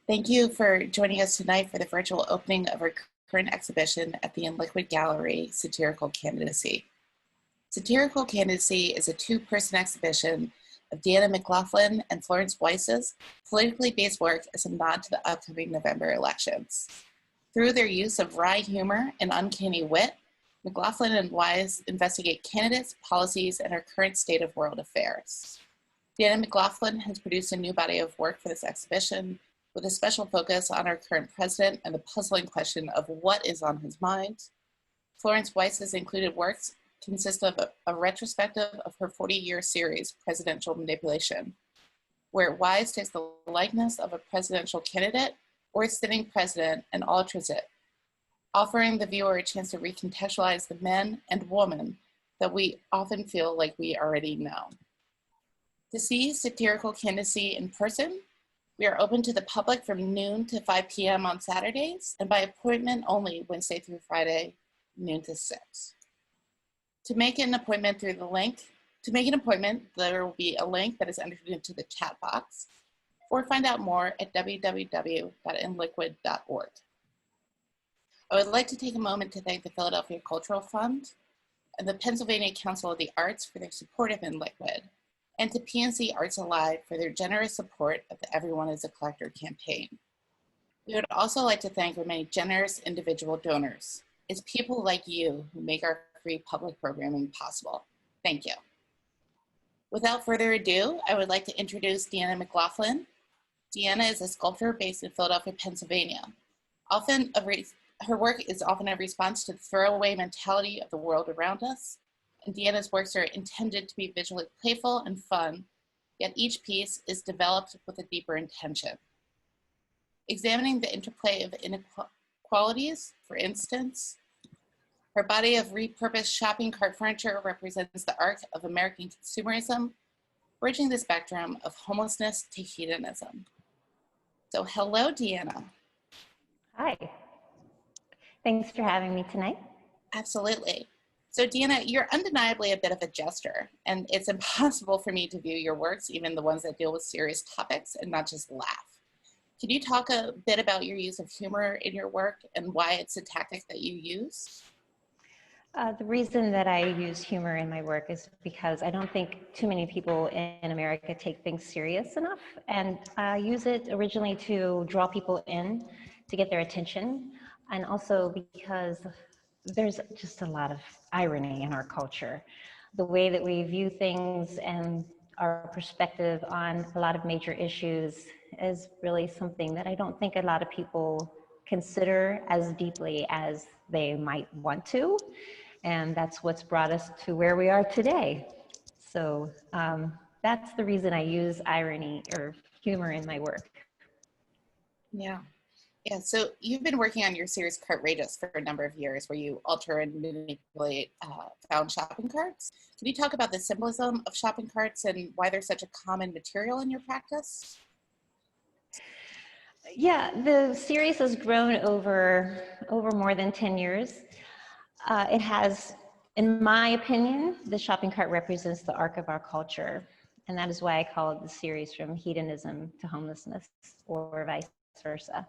Thank you for joining us tonight for the virtual opening of our current exhibition at the In Liquid Gallery, Satirical Candidacy. Satirical Candidacy is a two-person exhibition of Deanna McLaughlin and Florence Weisz's politically based work as a nod to the upcoming November elections. Through their use of wry humor and uncanny wit, McLaughlin and Weisz investigate candidates, policies, and our current state of world affairs. Deanna McLaughlin has produced a new body of work for this exhibition, with a special focus on our current president and the puzzling question of what is on his mind. Florence Weisz's included works consist of a retrospective of her 40-year series, Presidential Manipulation, where Weisz takes the likeness of a presidential candidate or a sitting president and alters it, offering the viewer a chance to recontextualize the men and women that we often feel like we already know. To see Satirical Candidacy in person, we are open to the public from noon to 5 p.m. on Saturdays, and by appointment only Wednesday through Friday, noon to 6. To make an appointment there will be a link that is entered into the chat box, or find out more at www.inliquid.org. I would like to take a moment to thank the Philadelphia Cultural Fund and the Pennsylvania Council of the Arts for their support of In Liquid, and to PNC Arts Alive for their generous support of the Everyone is a Collector campaign. We would also like to thank our many generous individual donors. It's people like you who make our free public programming possible. Thank you. Without further ado, I would like to introduce Deanna McLaughlin. Deanna is a sculptor based in Philadelphia, Pennsylvania. Her work is often a response to the throwaway mentality of the world around us, and Deanna's works are intended to be visually playful and fun, yet each piece is developed with a deeper intention. Examining the interplay of inequalities, for instance, her body of repurposed shopping cart furniture represents the arc of American consumerism, bridging the spectrum of homelessness to hedonism. So hello, Deanna. Hi. Thanks for having me tonight. Absolutely. So Deanna, you're undeniably a bit of a jester, and it's impossible for me to view your works, even the ones that deal with serious topics, and not just laugh. Can you talk a bit about your use of humor in your work and why it's a tactic that you use? The reason that I use humor in my work is because I don't think too many people in America take things serious enough, and I use it originally to draw people in, to get their attention, and also because there's just a lot of irony in our culture. The way that we view things and our perspective on a lot of major issues is really something that I don't think a lot of people consider as deeply as they might want to. And that's what's brought us to where we are today. So that's the reason I use irony or humor in my work. Yeah. Yeah, so you've been working on your series Cartrageous for a number of years, where you alter and manipulate found shopping carts. Can you talk about the symbolism of shopping carts and why they're such a common material in your practice? Yeah, the series has grown over more than 10 years. It has, in my opinion, the shopping cart represents the arc of our culture. And that is why I call it the series From Hedonism to Homelessness, or vice versa.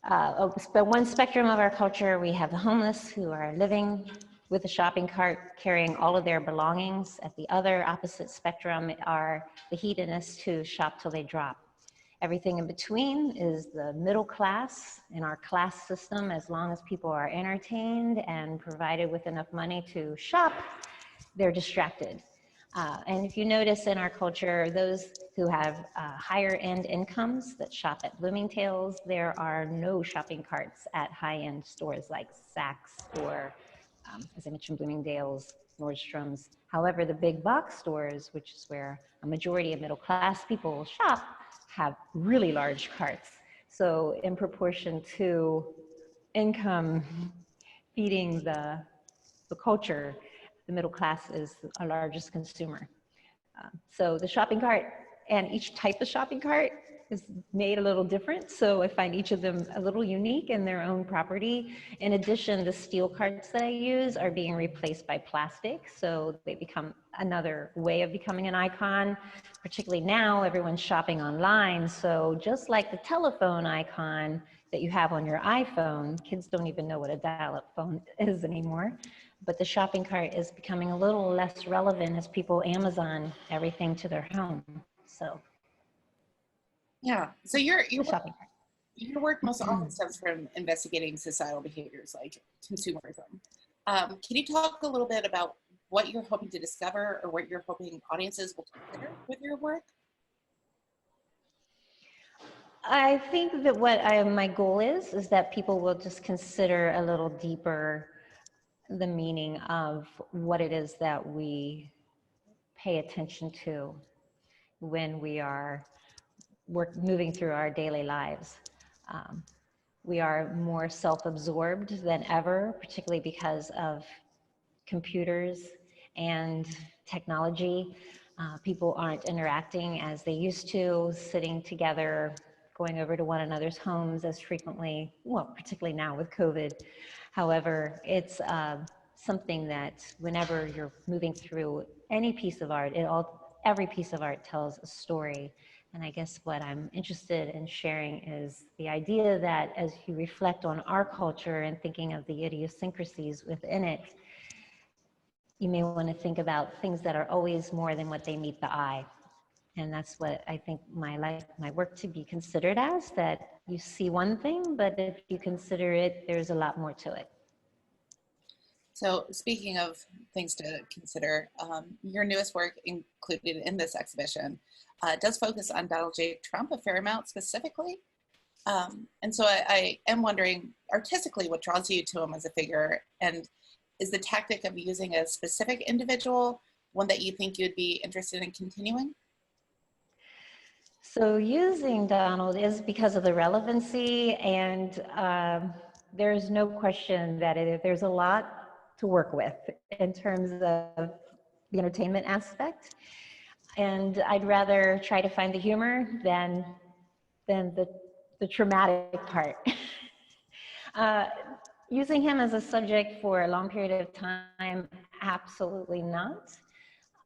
But one spectrum of our culture, we have the homeless who are living with a shopping cart, carrying all of their belongings. At the other opposite spectrum are the hedonists who shop till they drop. Everything in between is the middle class in our class system. As long as people are entertained and provided with enough money to shop, they're distracted. And if you notice in our culture, those who have higher end incomes that shop at Bloomingdale's, there are no shopping carts at high end stores like Saks or, as I mentioned, Bloomingdale's, Nordstrom's. However, the big box stores, which is where a majority of middle class people shop, have really large carts. So in proportion to income feeding the culture, the middle class is our largest consumer. So the shopping cart, and each type of shopping cart, is made a little different. So I find each of them a little unique in their own property. In addition, the steel carts that I use are being replaced by plastic. So they become another way of becoming an icon. Particularly now, everyone's shopping online. So just like the telephone icon that you have on your iPhone, kids don't even know what a dial-up phone is anymore. But the shopping cart is becoming a little less relevant as people Amazon everything to their home. So Yeah. So your the shopping cart. your work most often stems from investigating societal behaviors like consumerism. Can you talk a little bit about what you're hoping to discover or what you're hoping audiences will consider with your work? I think that what my goal is that people will just consider a little deeper the meaning of what it is that we pay attention to when we are moving through our daily lives. We are more self-absorbed than ever, particularly because of computers and technology. People aren't interacting as they used to, sitting together, going over to one another's homes as frequently, well, particularly now with COVID. However, it's something that whenever you're moving through any piece of art, every piece of art tells a story. And I guess what I'm interested in sharing is the idea that as you reflect on our culture and thinking of the idiosyncrasies within it, you may want to think about things that are always more than what they meet the eye. And that's what I think my work to be considered as, that you see one thing, but if you consider it, there's a lot more to it. So speaking of things to consider, your newest work included in this exhibition does focus on Donald J. Trump a fair amount specifically. And so I am wondering artistically what draws you to him as a figure, and is the tactic of using a specific individual one that you think you'd be interested in continuing? So using Donald is because of the relevancy, and there's no question that there's a lot to work with in terms of the entertainment aspect. And I'd rather try to find the humor than the traumatic part. Using him as a subject for a long period of time, absolutely not.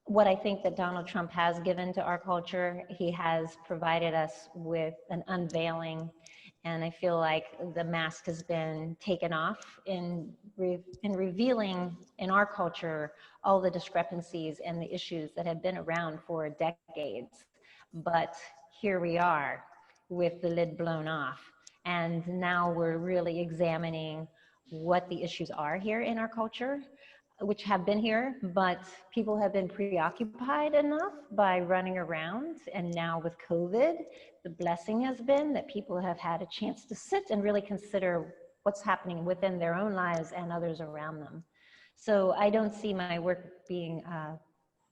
What I think that Donald Trump has given to our culture, he has provided us with an unveiling, and I feel like the mask has been taken off in revealing in our culture all the discrepancies and the issues that have been around for decades. But here we are with the lid blown off, and now we're really examining what the issues are here in our culture, which have been here, but people have been preoccupied enough by running around. And now with COVID, the blessing has been that people have had a chance to sit and really consider what's happening within their own lives and others around them. So I don't see my work being a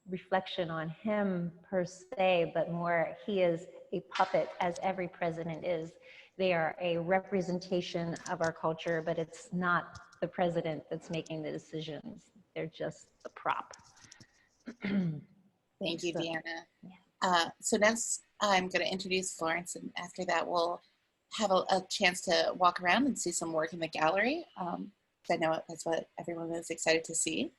reflection on him per se, but more he is a puppet, as every president is. They are a representation of our culture, but it's not the president that's making the decisions. They're just a prop. Thank you, So, Deanna. yeah. So next, I'm going to introduce Florence, and after that, we'll have a chance to walk around and see some work in the gallery. I know that's what everyone is excited to see.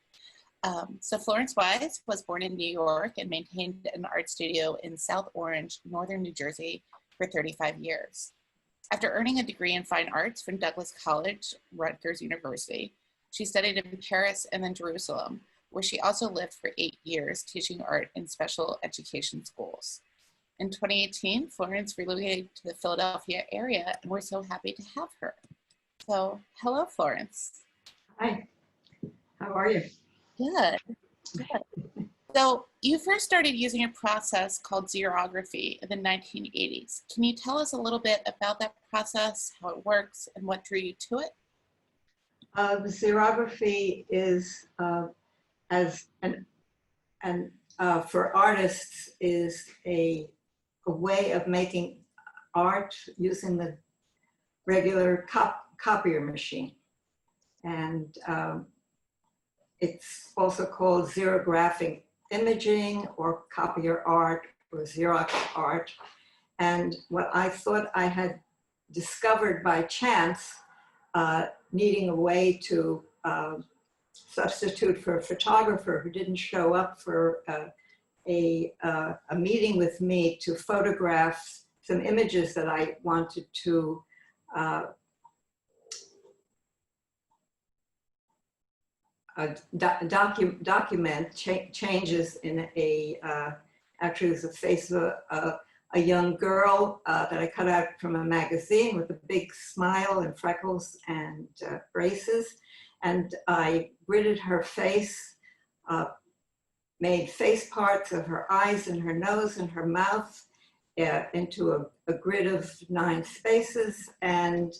So Florence Weisz was born in New York and maintained an art studio in South Orange, northern New Jersey, for 35 years. After earning a degree in fine arts from Douglas College, Rutgers University, she studied in Paris and then Jerusalem, where she also lived for 8 years teaching art in special education schools. In 2018, Florence relocated to the Philadelphia area, and we're so happy to have her. So, hello, Florence. Hi, how are you? Good. Good. So, you first started using a process called xerography in the 1980s. Can you tell us a little bit about that process, how it works, and what drew you to it? The xerography is, for artists, is a way of making art using the regular copier machine. And it's also called xerographic imaging or copier art or Xerox art. And what I thought I had discovered by chance, needing a way to substitute for a photographer who didn't show up for a meeting with me to photograph some images that I wanted to document changes in actually it was a face of a young girl that I cut out from a magazine with a big smile and freckles and braces. And I gridded her face, made face parts of her eyes and her nose and her mouth into a grid of 9 spaces. And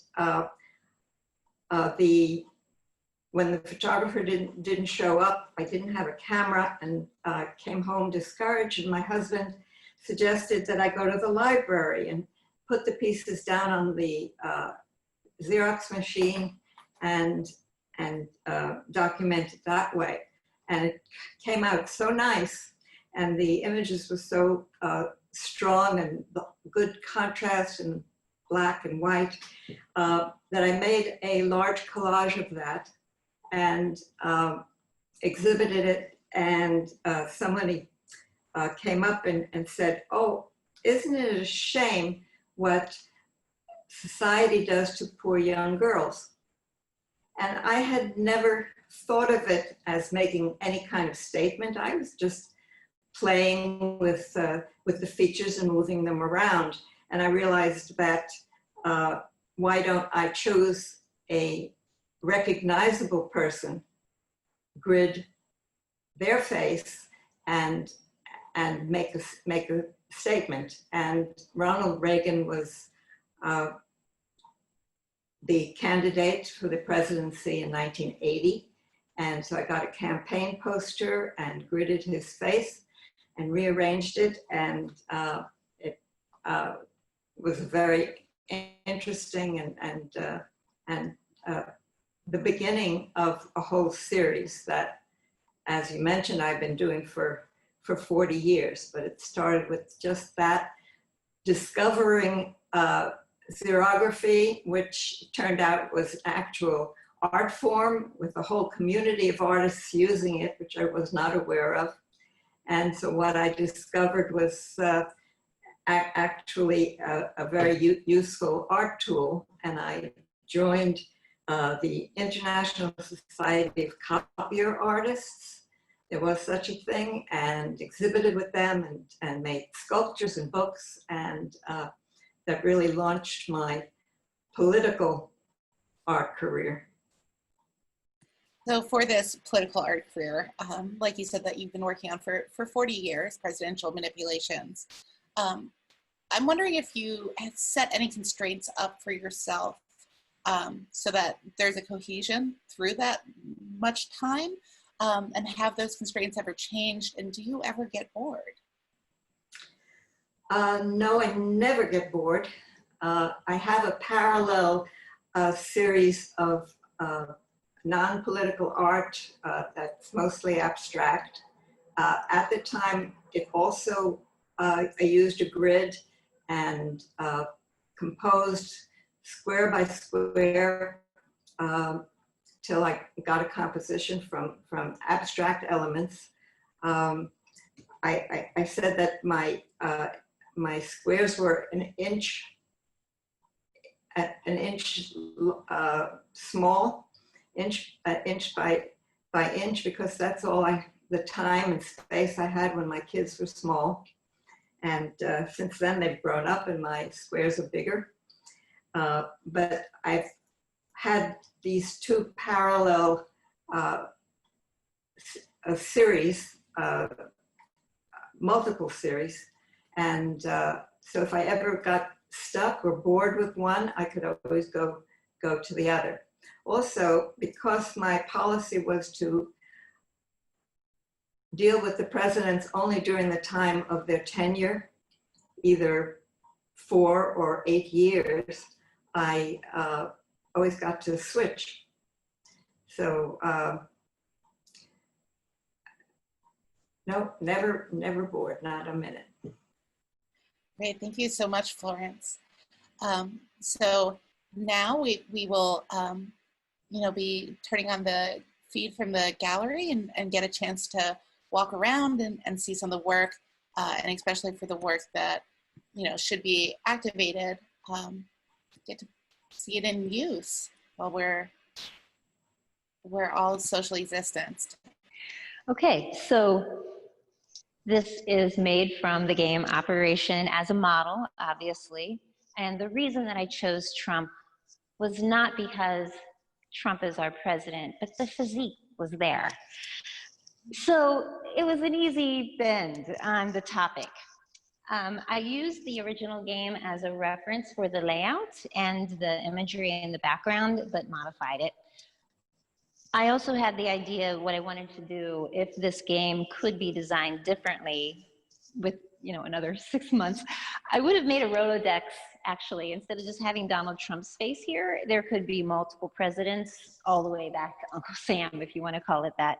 when the photographer didn't show up, I didn't have a camera and came home discouraged. And my husband suggested that I go to the library and put the pieces down on the Xerox machine and document it that way. And it came out so nice, and the images were so strong and good contrast and black and white that I made a large collage of that and exhibited it. And somebody came up and said, "Oh, isn't it a shame what society does to poor young girls?" And I had never thought of it as making any kind of statement. I was just playing with the features and moving them around. And I realized that why don't I choose a recognizable person, grid their face, and make a statement. And Ronald Reagan was the candidate for the presidency in 1980. And so I got a campaign poster and gridded his face and rearranged it. And it was very interesting and the beginning of a whole series that, as you mentioned, I've been doing for 40 years, but it started with just that, discovering xerography, which turned out was actual art form with a whole community of artists using it, which I was not aware of. And so what I discovered was actually a very useful art tool. And I joined the International Society of Copier Artists. There was such a thing, and exhibited with them and made sculptures and books. And that really launched my political art career. So for this political art career, like you said, that you've been working on for 40 years, presidential manipulations, I'm wondering if you have set any constraints up for yourself so that there's a cohesion through that much time, and have those constraints ever changed, and do you ever get bored? No, I never get bored. I have a parallel series of non-political art that's mostly abstract. At the time, it also, I used a grid and composed square by square till I got a composition from abstract elements. I said that my squares were an inch small, inch by inch, because that's all the time and space I had when my kids were small. And since then they've grown up and my squares are bigger. But I've had these 2 parallel series, multiple series. And so if I ever got stuck or bored with one, I could always go to the other. Also, because my policy was to deal with the presidents only during the time of their tenure, either 4 or 8 years, I always got to switch. So no, never bored, not a minute. Great, thank you so much, Florence. So now we will, be turning on the feed from the gallery and get a chance to walk around and see some of the work, and especially for the work that, should be activated, get to see it in use while we're all socially distanced. Okay, so this is made from the game Operation as a model, obviously. And the reason that I chose Trump was not because Trump is our president, but the physique was there. So it was an easy bend on the topic. I used the original game as a reference for the layout and the imagery in the background, but modified it. I also had the idea of what I wanted to do if this game could be designed differently with, another 6 months. I would have made a Rolodex, actually. Instead of just having Donald Trump's face here, there could be multiple presidents all the way back to Uncle Sam, if you want to call it that.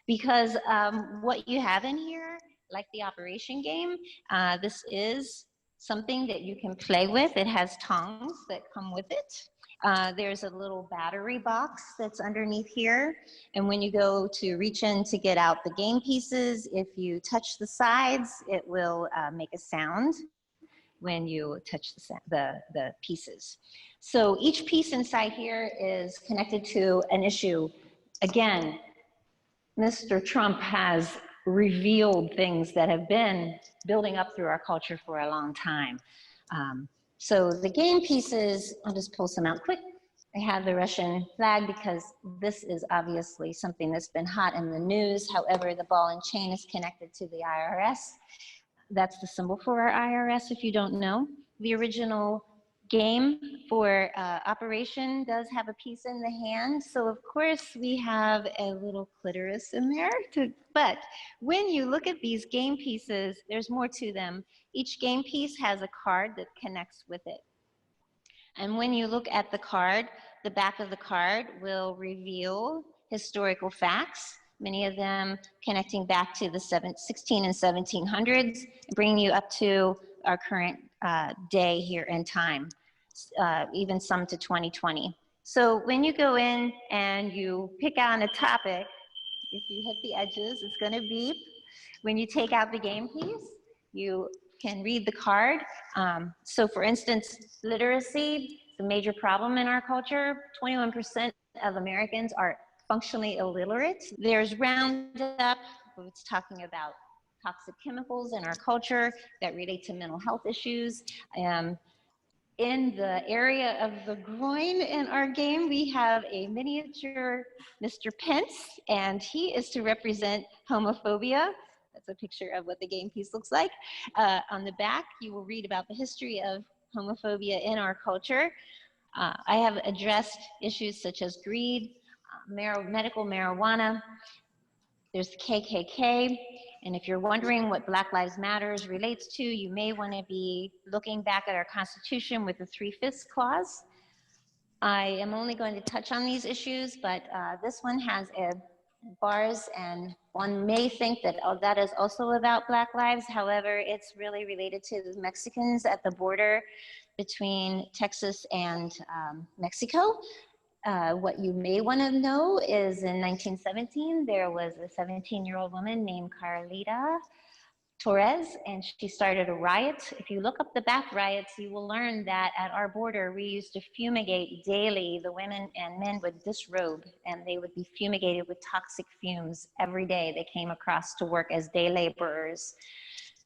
Because what you have in here, like the Operation game, this is something that you can play with. It has tongs that come with it. There's a little battery box that's underneath here. And when you go to reach in to get out the game pieces, if you touch the sides, it will make a sound when you touch the pieces. So each piece inside here is connected to an issue. Again, Mr. Trump has revealed things that have been building up through our culture for a long time. So the game pieces, I'll just pull some out quick. I have the Russian flag because this is obviously something that's been hot in the news. However, the ball and chain is connected to the IRS. That's the symbol for our IRS, if you don't know. The original game for Operation does have a piece in the hand. So of course we have a little clitoris in there. But when you look at these game pieces, there's more to them. Each game piece has a card that connects with it. And when you look at the card, the back of the card will reveal historical facts, many of them connecting back to the 16 and 1700s, bringing you up to our current day here in time, even some to 2020. So when you go in and you pick on a topic, if you hit the edges, it's going to beep. When you take out the game piece, you can read the card. So for instance, literacy is a major problem in our culture. 21% of Americans are functionally illiterate. There's Roundup, it's talking about toxic chemicals in our culture that relate to mental health issues. In the area of the groin in our game, we have a miniature Mr. Pence, and he is to represent homophobia. That's a picture of what the game piece looks like. On the back, you will read about the history of homophobia in our culture. I have addressed issues such as greed, medical marijuana. There's the KKK. And if you're wondering what Black Lives Matters relates to, you may want to be looking back at our Constitution with the 3/5 clause. I am only going to touch on these issues, but this one has bars, and one may think that that is also about Black lives. However, it's really related to the Mexicans at the border between Texas and Mexico. What you may want to know is in 1917, there was a 17-year-old woman named Carlita Torres, and she started a riot. If you look up the back riots, you will learn that at our border, we used to fumigate daily. The women and men would disrobe, and they would be fumigated with toxic fumes every day they came across to work as day laborers.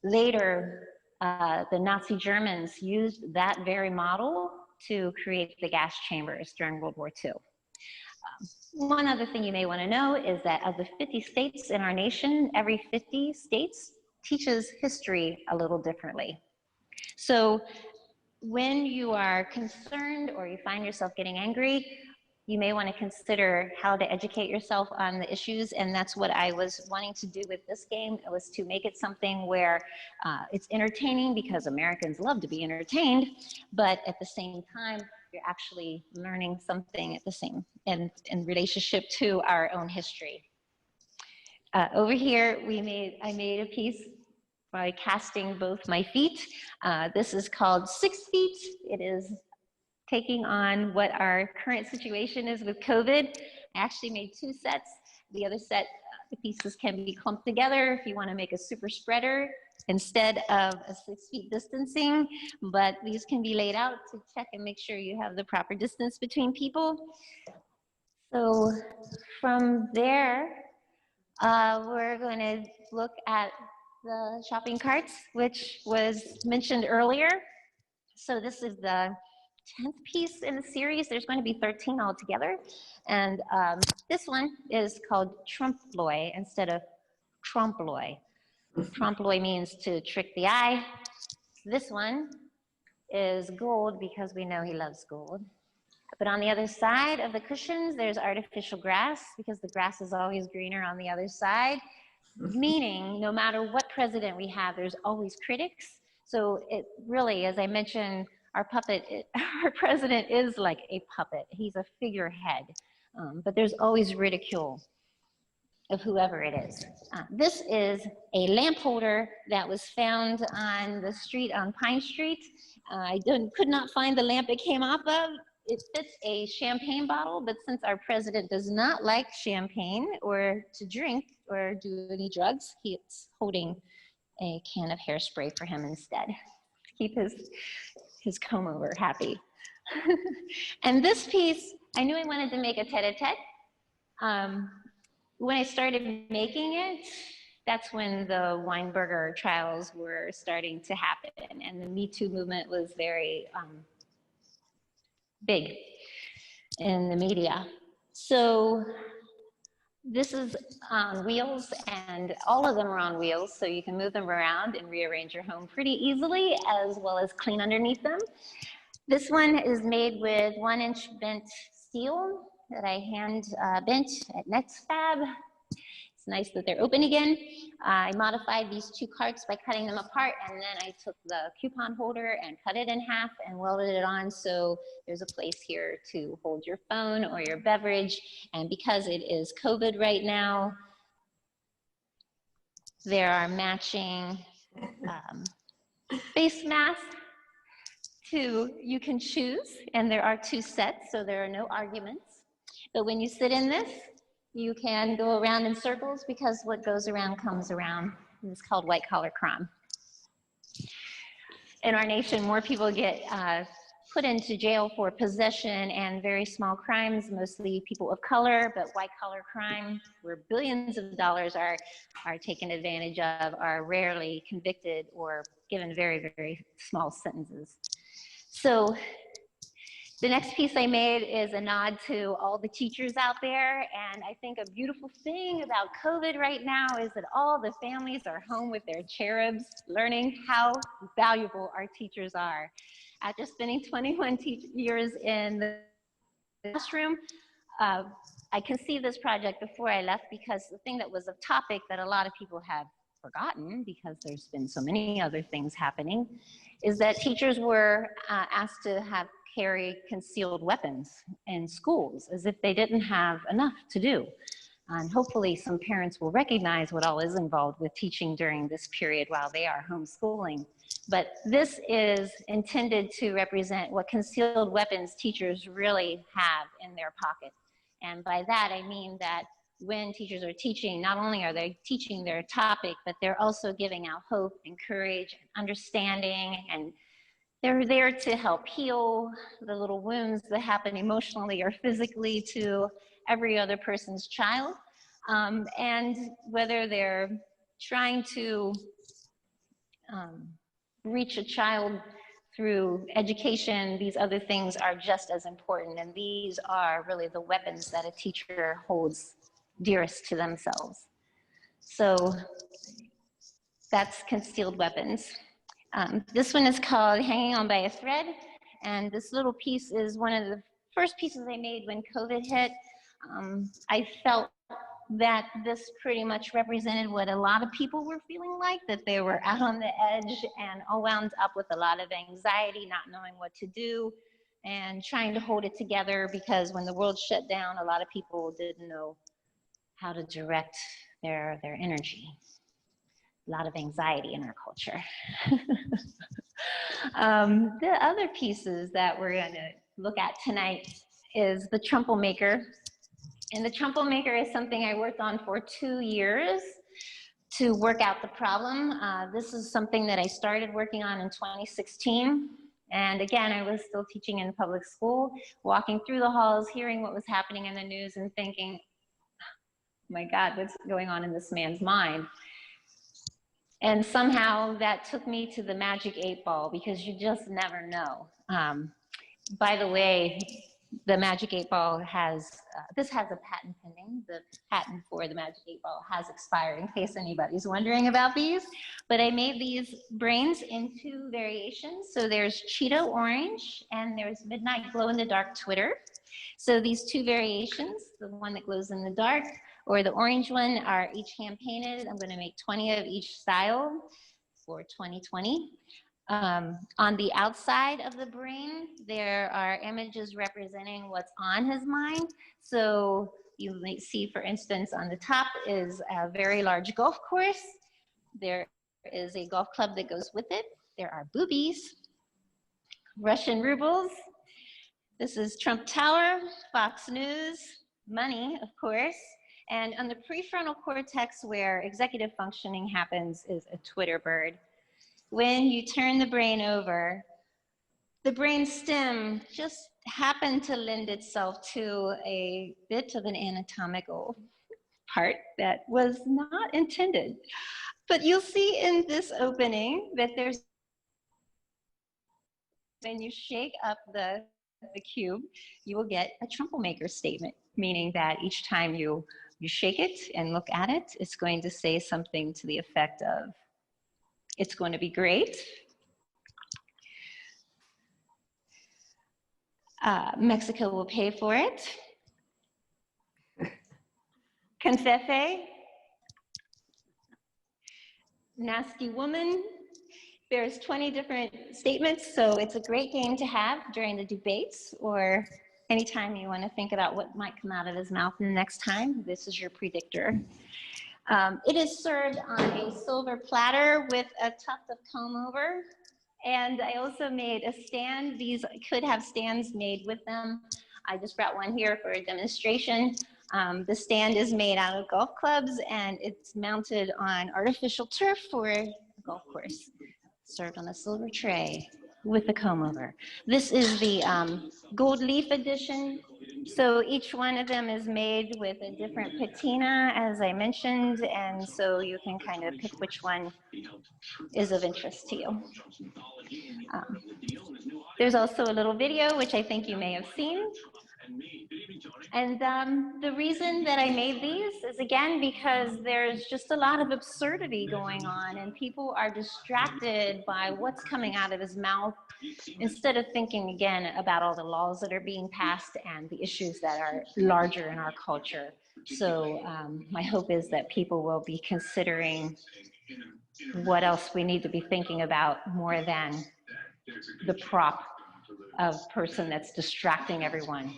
Later, the Nazi Germans used that very model to create the gas chambers during World War II. One other thing you may want to know is that of the 50 states in our nation, every 50 states teaches history a little differently. So when you are concerned or you find yourself getting angry, you may want to consider how to educate yourself on the issues, and that's what I was wanting to do with this game. It was to make it something where it's entertaining, because Americans love to be entertained, but at the same time, you're actually learning something at the same, in relationship to our own history. Over here, I made a piece by casting both my feet. This is called 6 feet. It is taking on what our current situation is with COVID. I actually made 2 sets. The other set, the pieces can be clumped together if you want to make a super spreader instead of a 6 feet distancing, but these can be laid out to check and make sure you have the proper distance between people. So from there, we're going to look at the shopping carts, which was mentioned earlier. So this is the 10th piece in the series. There's going to be 13 altogether. And this one is called Trumpfloy instead of Trumpfloy. Trumpfloy means to trick the eye. This one is gold because we know he loves gold. But on the other side of the cushions, there's artificial grass because the grass is always greener on the other side, meaning no matter what president we have, there's always critics. So it really, as I mentioned, our president is like a puppet. He's a figurehead, but there's always ridicule of whoever it is. This is a lamp holder that was found on the street on Pine Street. I could not find the lamp it came off of. It fits a champagne bottle, but since our president does not like champagne or to drink or do any drugs, he's holding a can of hairspray for him instead to keep his comb over happy. And this piece, I knew I wanted to make a tete-a-tete. When I started making it, that's when the Weinberger trials were starting to happen, and the Me Too movement was very big in the media. So this is on wheels, and all of them are on wheels, so you can move them around and rearrange your home pretty easily, as well as clean underneath them. This one is made with 1-inch bent steel that I hand bent at NextFab. It's nice that they're open again. I modified these 2 carts by cutting them apart, and then I took the coupon holder and cut it in half and welded it on so there's a place here to hold your phone or your beverage. And because it is COVID right now, there are matching face masks you can choose, and there are 2 sets, so there are no arguments. But when you sit in this, you can go around in circles because what goes around comes around. It's called white collar crime. In our nation, more people get put into jail for possession and very small crimes, mostly people of color, but white collar crime, where billions of dollars are taken advantage of, are rarely convicted or given very, very small sentences. So the next piece I made is a nod to all the teachers out there, and I think a beautiful thing about COVID right now is that all the families are home with their cherubs, learning how valuable our teachers are. After spending 21 years in the classroom, I conceived this project before I left because the thing that was a topic that a lot of people have forgotten, because there's been so many other things happening, is that teachers were asked to carry concealed weapons in schools as if they didn't have enough to do. And hopefully some parents will recognize what all is involved with teaching during this period while they are homeschooling. But this is intended to represent what concealed weapons teachers really have in their pocket. And by that, I mean that when teachers are teaching, not only are they teaching their topic, but they're also giving out hope and courage and understanding, and they're there to help heal the little wounds that happen emotionally or physically to every other person's child. And whether they're trying to reach a child through education, these other things are just as important. And these are really the weapons that a teacher holds dearest to themselves. So that's concealed weapons. This one is called Hanging On by a Thread. And this little piece is one of the first pieces I made when COVID hit. I felt that this pretty much represented what a lot of people were feeling like, that they were out on the edge and all wound up with a lot of anxiety, not knowing what to do, and trying to hold it together because when the world shut down, a lot of people didn't know how to direct their energy. a lot of anxiety in our culture. The other pieces that we're going to look at tonight is the Trumple Maker. And the Trumple Maker is something I worked on for 2 years to work out the problem. This is something that I started working on in 2016. And again, I was still teaching in public school, walking through the halls, hearing what was happening in the news and thinking, oh my God, what's going on in this man's mind? And somehow that took me to the magic 8-ball, because you just never know. By the way, the magic 8-ball has, this has a patent pending. The patent for the magic 8-ball has expired, in case anybody's wondering about these. But I made these brains in 2 variations. So there's Cheeto Orange and there's Midnight Glow in the Dark Twitter. So these 2 variations, the one that glows in the dark or the orange one, are each hand painted. I'm going to make 20 of each style for 2020. On the outside of the brain, there are images representing what's on his mind. So you might see, for instance, on the top is a very large golf course. There is a golf club that goes with it. There are boobies, Russian rubles. This is Trump Tower, Fox News, money, of course. And on the prefrontal cortex, where executive functioning happens, is a Twitter bird. When you turn the brain over, the brain stem just happened to lend itself to a bit of an anatomical part that was not intended. But you'll see in this opening that there's, when you shake up the cube, you will get a Trumple Maker statement, meaning that each time you shake it and look at it, it's going to say something to the effect of, it's going to be great. Mexico will pay for it. Confefe. Nasty woman. There's 20 different statements, so it's a great game to have during the debates or anytime you want to think about what might come out of his mouth the next time. This is your predictor. It is served on a silver platter with a tuft of comb over. And I also made a stand. These could have stands made with them. I just brought one here for a demonstration. The stand is made out of golf clubs and it's mounted on artificial turf for a golf course. Served on a silver tray with the comb over. This is the gold leaf edition. So each one of them is made with a different patina, as I mentioned, and so you can kind of pick which one is of interest to you. There's also a little video, which I think you may have seen. And the reason that I made these is, again, because there's just a lot of absurdity going on and people are distracted by what's coming out of his mouth instead of thinking, again, about all the laws that are being passed and the issues that are larger in our culture. So my hope is that people will be considering what else we need to be thinking about more than the prop of person that's distracting everyone.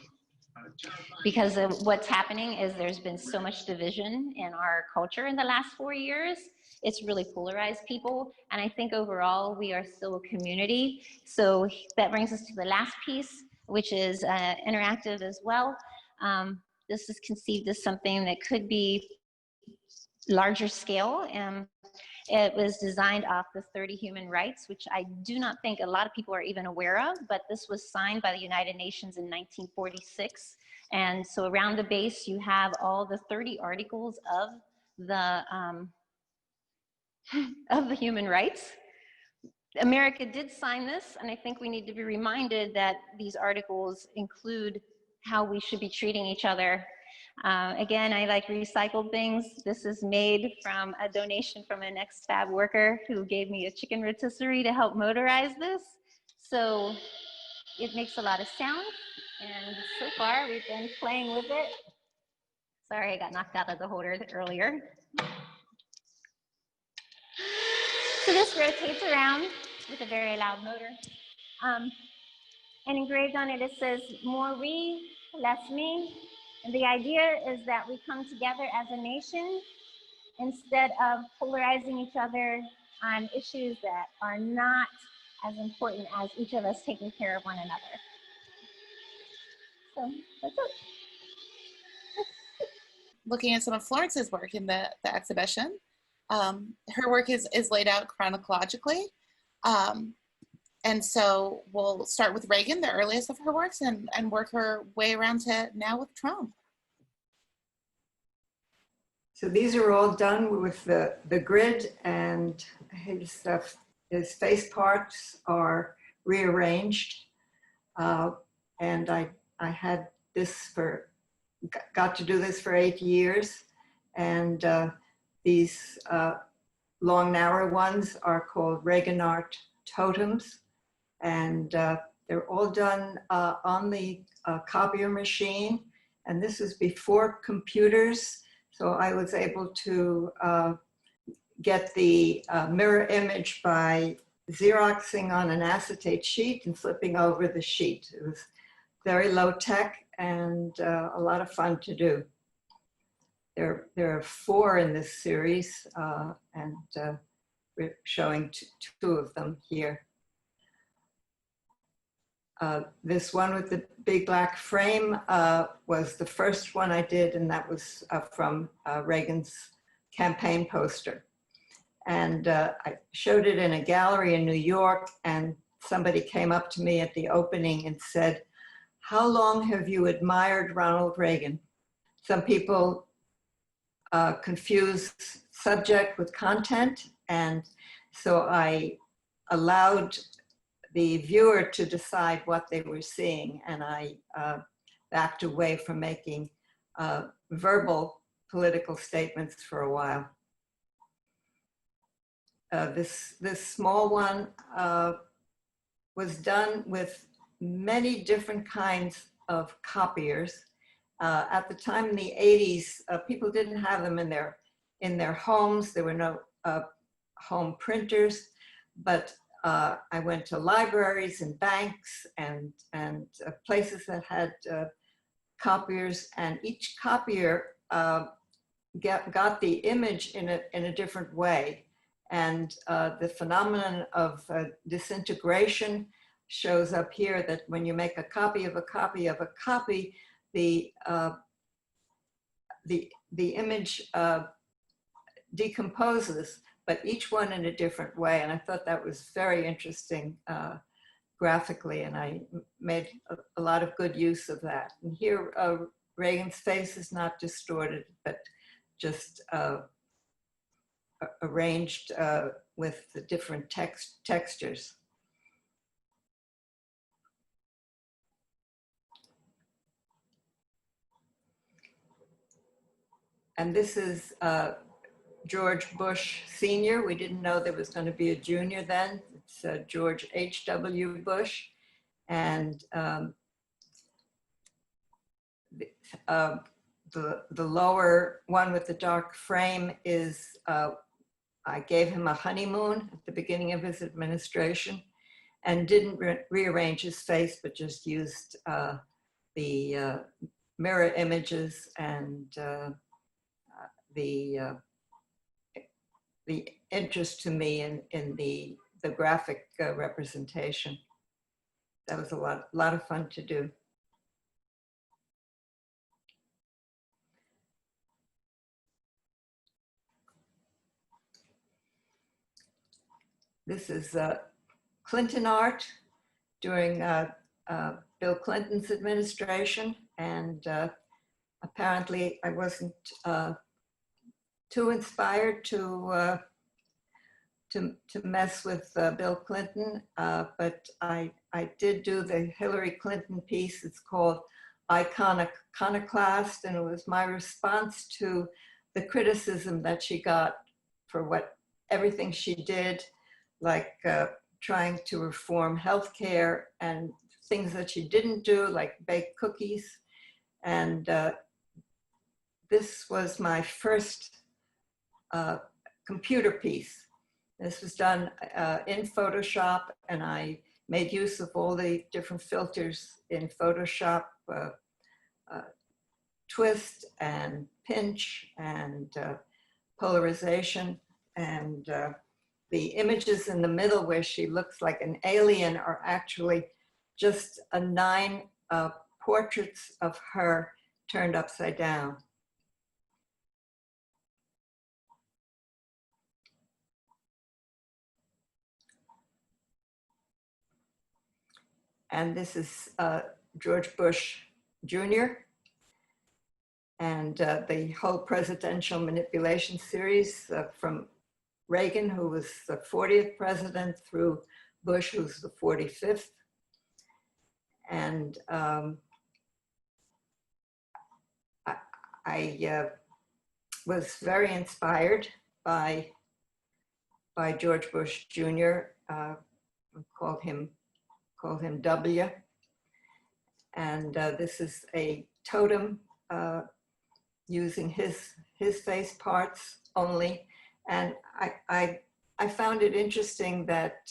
Because of what's happening is there's been so much division in our culture in the last 4 years. It's really polarized people. And I think overall we are still a community. So that brings us to the last piece, which is interactive as well. This is conceived as something that could be larger scale. It was designed off the 30 human rights, which I do not think a lot of people are even aware of, but this was signed by the United Nations in 1946. And so around the base, you have all the 30 articles of the human rights. America did sign this, and I think we need to be reminded that these articles include how we should be treating each other. Again, I like recycled things. This is made from a donation from an ex-fab worker who gave me a chicken rotisserie to help motorize this. So it makes a lot of sound, and so far we've been playing with it. Sorry, I got knocked out of the holder earlier. So this rotates around with a very loud motor. And engraved on it, it says, more we, less me. And the idea is that we come together as a nation instead of polarizing each other on issues that are not as important as each of us taking care of one another. So that's it. Looking at some of Florence's work in the exhibition, her work is laid out chronologically. And so we'll start with Reagan, the earliest of her works, and work her way around to now with Trump. So these are all done with the grid, and his face parts are rearranged. And I had this got to do this for 8 years. And these long, narrow ones are called Reagan Art Totems. And they're all done on the copier machine. And this is before computers. So I was able to get the mirror image by Xeroxing on an acetate sheet and flipping over the sheet. It was very low tech and a lot of fun to do. There are 4 in this series, and we're showing 2 of them here. This one with the big black frame was the first one I did, and that was from Reagan's campaign poster. And I showed it in a gallery in New York, and somebody came up to me at the opening and said, "How long have you admired Ronald Reagan?" Some people confuse subject with content, and so I allowed the viewer to decide what they were seeing, and I backed away from making verbal political statements for a while. This small one was done with many different kinds of copiers. At the time in the 80s, people didn't have them in their homes. There were no home printers, but I went to libraries and banks and places that had copiers, and each copier got the image in a different way. And the phenomenon of disintegration shows up here, that when you make a copy of a copy of a copy, the image decomposes, but each one in a different way. And I thought that was very interesting graphically, and I made a lot of good use of that. And here, Reagan's face is not distorted, but just arranged with the different textures. And this is George Bush Sr. We didn't know there was going to be a junior then. It's George H.W. Bush. And the lower one with the dark frame is, I gave him a honeymoon at the beginning of his administration, and didn't rearrange his face, but just used the mirror images and the interest to me in the graphic representation. That was a lot of fun to do. This is Clinton art during Bill Clinton's administration, and apparently I wasn't too inspired to mess with Bill Clinton, but I did do the Hillary Clinton piece. It's called Iconoclast, and it was my response to the criticism that she got for everything she did, like trying to reform healthcare and things that she didn't do, like bake cookies. And this was my first computer piece. This was done in Photoshop, and I made use of all the different filters in Photoshop, twist and pinch and polarization. And the images in the middle where she looks like an alien are actually just 9 portraits of her turned upside down. And this is George Bush Jr. And the whole presidential manipulation series from Reagan, who was the 40th president, through Bush, who's the 45th. And I was very inspired by George Bush Jr. Called him W. And this is a totem using his face parts only. And I found it interesting that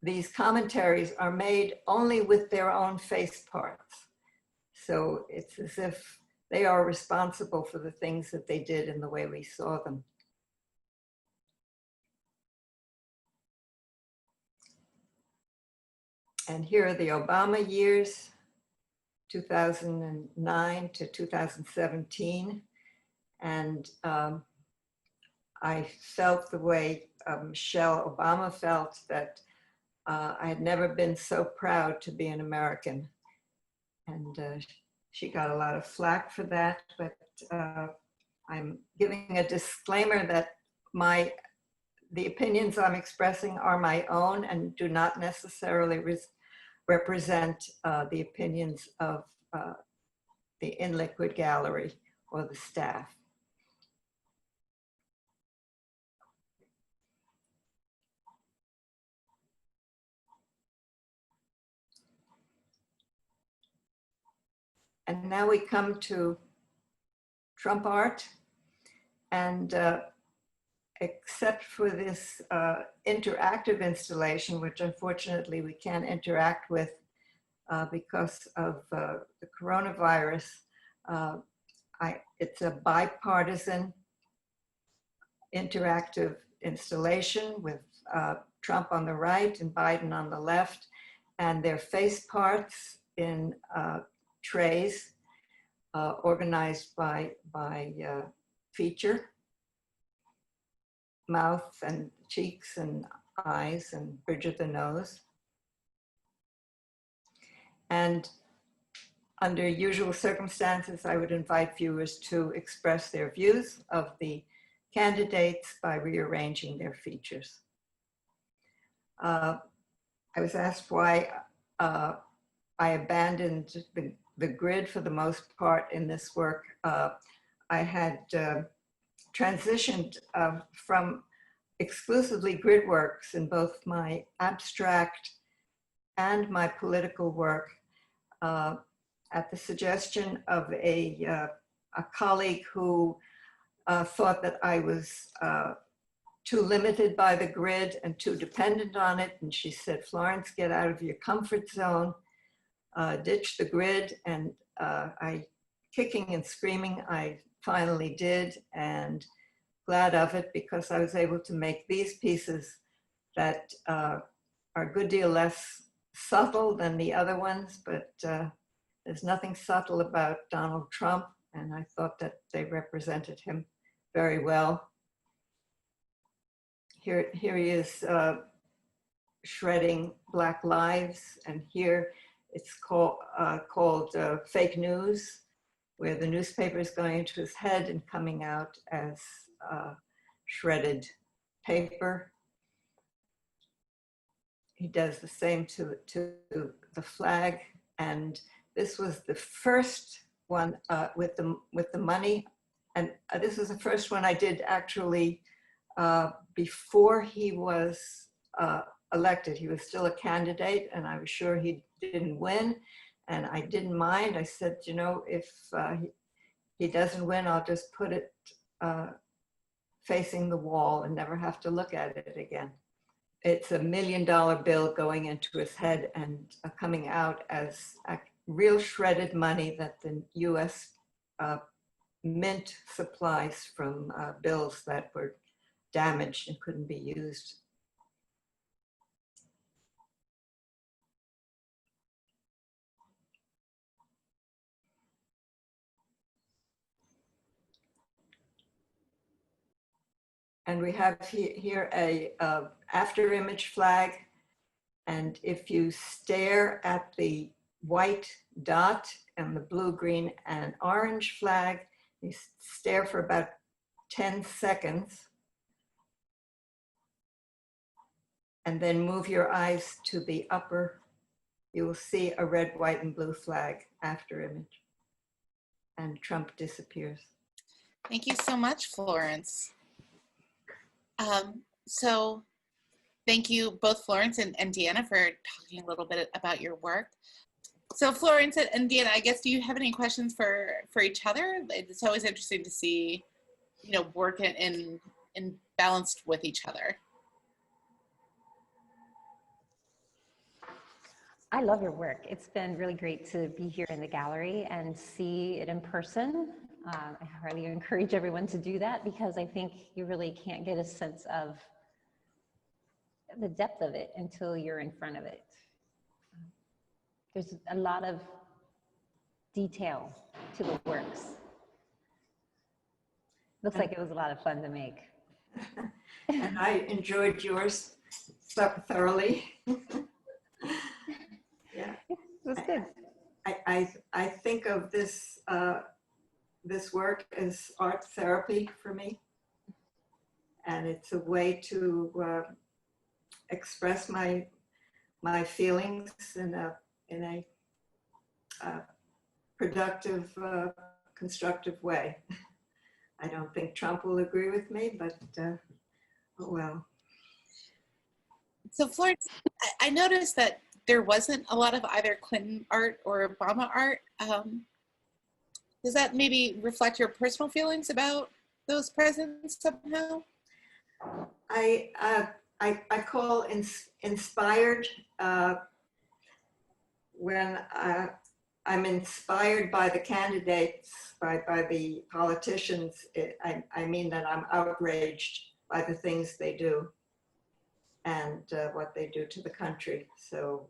these commentaries are made only with their own face parts. So it's as if they are responsible for the things that they did and the way we saw them. And here are the Obama years, 2009 to 2017. And I felt the way Michelle Obama felt, that I had never been so proud to be an American. And she got a lot of flack for that, but I'm giving a disclaimer that the opinions I'm expressing are my own and do not necessarily represent the opinions of the In Liquid Gallery or the staff. And now we come to Trump art. And except for this interactive installation, which unfortunately we can't interact with because of the coronavirus, it's a bipartisan interactive installation with Trump on the right and Biden on the left, and their face parts in trays organized by feature, mouth and cheeks and eyes and bridge of the nose. And under usual circumstances, I would invite viewers to express their views of the candidates by rearranging their features. I was asked why I abandoned the grid for the most part in this work. I had transitioned from exclusively grid works in both my abstract and my political work at the suggestion of a colleague who thought that I was too limited by the grid and too dependent on it. And she said, Florence, get out of your comfort zone, ditch the grid. And kicking and screaming, I finally did, and glad of it, because I was able to make these pieces that are a good deal less subtle than the other ones, but there's nothing subtle about Donald Trump, and I thought that they represented him very well. Here he is shredding Black lives, and here it's called fake news, where the newspaper is going into his head and coming out as shredded paper. He does the same to the flag, and this was the first one with the money, and this was the first one I did actually before he was elected. He was still a candidate, and I was sure he didn't win, and I didn't mind. I said, you know, if he doesn't win, I'll just put it facing the wall and never have to look at it again. It's $1 million bill going into his head and coming out as real shredded money that the US mint supplies from bills that were damaged and couldn't be used. And we have here a after image flag. And if you stare at the white dot and the blue, green, and orange flag, you stare for about 10 seconds. And then move your eyes to the upper, you will see a red, white, and blue flag after image. And Trump disappears. Thank you so much, Florence. So thank you both, Florence and Deanna, for talking a little bit about your work. So Florence and Deanna, I guess, do you have any questions for each other? It's always interesting to see, you know, work in balanced with each other. I love your work. It's been really great to be here in the gallery and see it in person. I highly encourage everyone to do that because I think you really can't get a sense of the depth of it until you're in front of it. There's a lot of detail to the works. Looks like it was a lot of fun to make. And I enjoyed yours thoroughly. Yeah, It was good. I think of this this work as art therapy for me, and it's a way to express my feelings in a productive, constructive way. I don't think Trump will agree with me, but oh well. So Florence, I noticed that there wasn't a lot of either Clinton art or Obama art. Does that maybe reflect your personal feelings about those presidents somehow? I call inspired when I'm inspired by the candidates, by the politicians. I mean that I'm outraged by the things they do and what they do to the country. So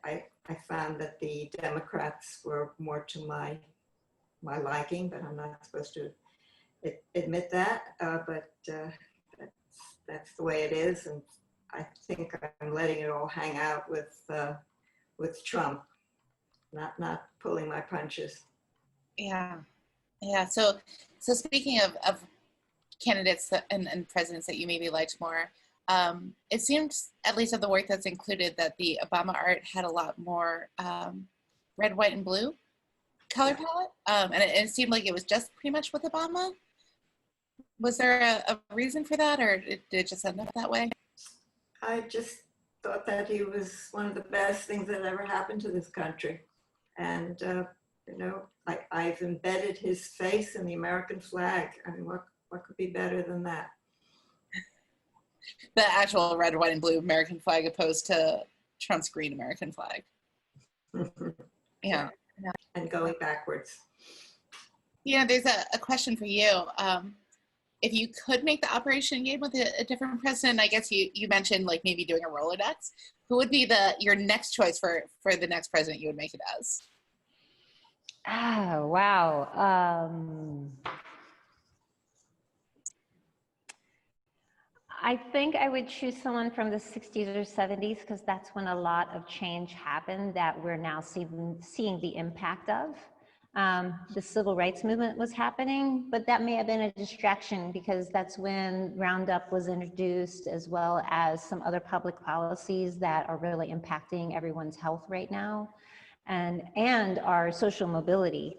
I found that the Democrats were more to my liking, but I'm not supposed to admit that. But that's the way it is, and I think I'm letting it all hang out with Trump, not pulling my punches. Yeah, yeah. So speaking of candidates and presidents that you maybe liked more, it seems, at least of the work that's included, that the Obama art had a lot more red, white, and blue color palette, and it seemed like it was just pretty much with Obama. Was there a reason for that, or did it just end up that way? I just thought that he was one of the best things that ever happened to this country. And, you know, I've embedded his face in the American flag. I mean, what could be better than that? The actual red, white, and blue American flag opposed to Trump's green American flag. Yeah. And going backwards. Yeah, there's a question for you. If you could make the operation game with a different president, I guess you mentioned like maybe doing a Rolodex. Who would be your next choice for the next president you would make it as? Oh, wow. I think I would choose someone from the 60s or 70s because that's when a lot of change happened that we're now seeing the impact of. The civil rights movement was happening, but that may have been a distraction because that's when Roundup was introduced, as well as some other public policies that are really impacting everyone's health right now and our social mobility.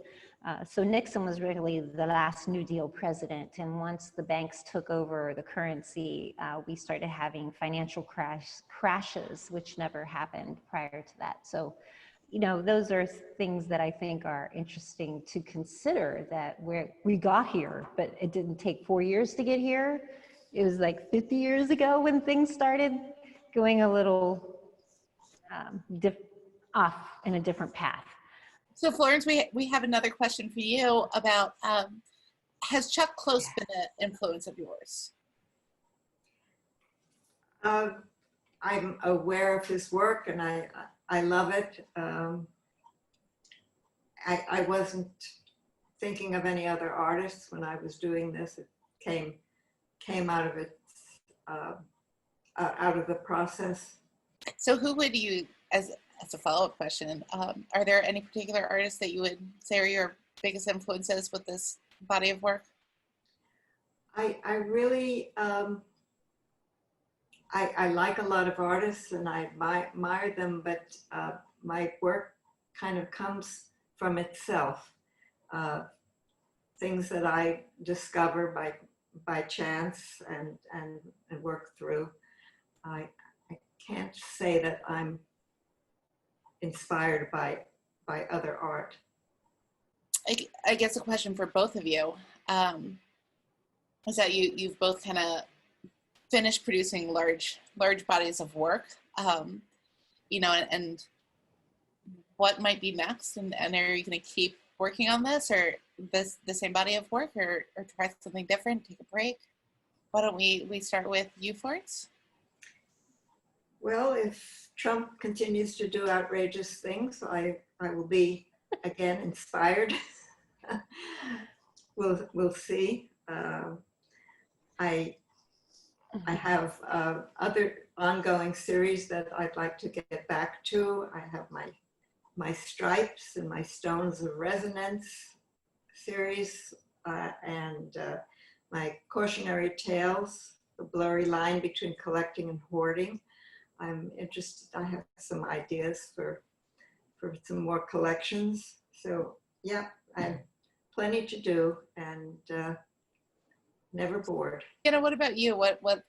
So Nixon was really the last New Deal president. And once the banks took over the currency, we started having financial crashes, which never happened prior to that. So, you know, those are things that I think are interesting to consider, that we got here, but it didn't take 4 years to get here. It was like 50 years ago when things started going a little off in a different path. So Florence, we have another question for you about, has Chuck Close been an influence of yours? I'm aware of his work and I love it. I wasn't thinking of any other artists when I was doing this. It came out of it, out of the process. So who would you, as a follow-up question, are there any particular artists that you would say are your biggest influences with this body of work? I really, I like a lot of artists and I admire them, but my work kind of comes from itself. Things that I discover by chance and work through. I can't say that I'm inspired by other art. I guess a question for both of you is that you've both kind of finished producing large bodies of work, you know, and what might be next, and are you going to keep working on this, or the same body of work, or try something different, take a break? Why don't we start with you, Florence? Well, if Trump continues to do outrageous things, I will be again inspired. We'll see. I have other ongoing series that I'd like to get back to. I have my Stripes and my Stones of Resonance series, and my Cautionary Tales, the blurry line between collecting and hoarding. I'm interested, I have some ideas for some more collections. So yeah, I have plenty to do and never bored. Deanna, what about you?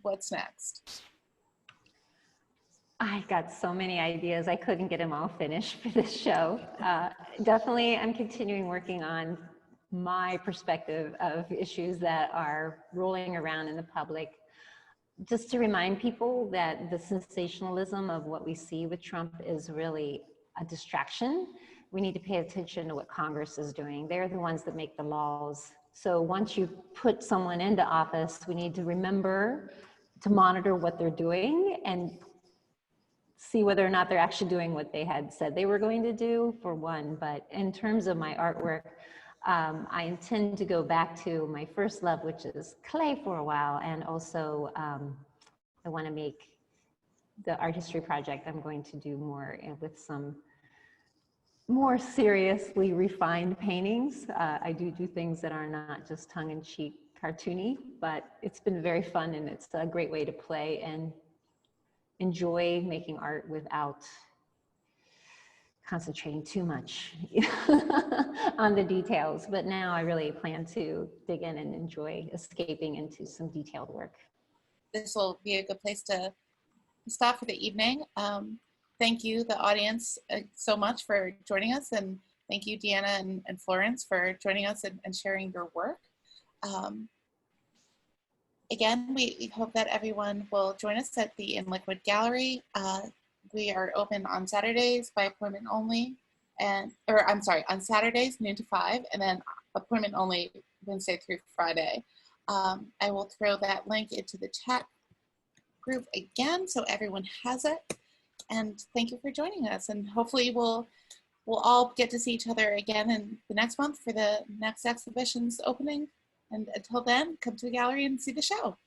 What's next? I got so many ideas. I couldn't get them all finished for this show. Definitely, I'm continuing working on my perspective of issues that are rolling around in the public. Just to remind people that the sensationalism of what we see with Trump is really a distraction. We need to pay attention to what Congress is doing. They're the ones that make the laws. So once you put someone into office, we need to remember to monitor what they're doing and see whether or not they're actually doing what they had said they were going to do, for one. But in terms of my artwork, I intend to go back to my first love, which is clay, for a while. And also, I want to make the art history project. I'm going to do more with some more seriously refined paintings. I do things that are not just tongue-in-cheek cartoony, but it's been very fun, and it's a great way to play and enjoy making art without concentrating too much on the details. But now I really plan to dig in and enjoy escaping into some detailed work. This will be a good place to stop for the evening. Thank you, the audience, so much for joining us, and thank you, Deanna and Florence, for joining us and sharing your work. Again, we hope that everyone will join us at the In Liquid Gallery. We are open on Saturdays by appointment only, on Saturdays noon to 5, and then appointment only Wednesday through Friday. I will throw that link into the chat group again so everyone has it. And thank you for joining us. And hopefully we'll all get to see each other again in the next month for the next exhibition's opening. And until then, come to the gallery and see the show.